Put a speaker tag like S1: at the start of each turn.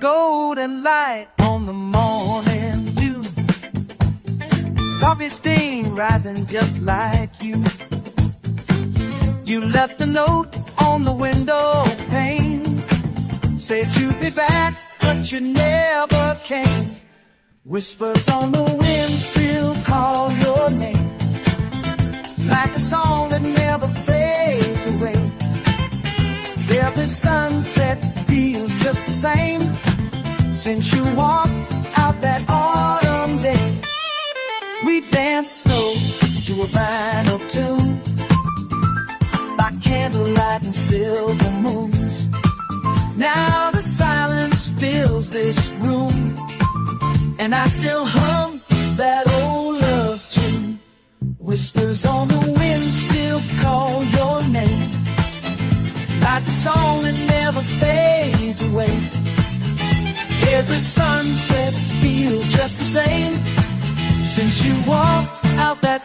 S1: golden light on the morning dew. Coffee stain rising just like you. You left a note on the window pane, said you'd be back, but you never came. Whispers on the wind still call your name, like a song that never fades away. Every sunset feels just the same since you walked out that autumn day. We danced slow to a vinyl tune, by candlelight and silver moons. Now the silence fills this room, and I still hum that old love tune. Whispers on the wind still call your name, like a song that never fades away. Every sunset feels just the same since you walked out that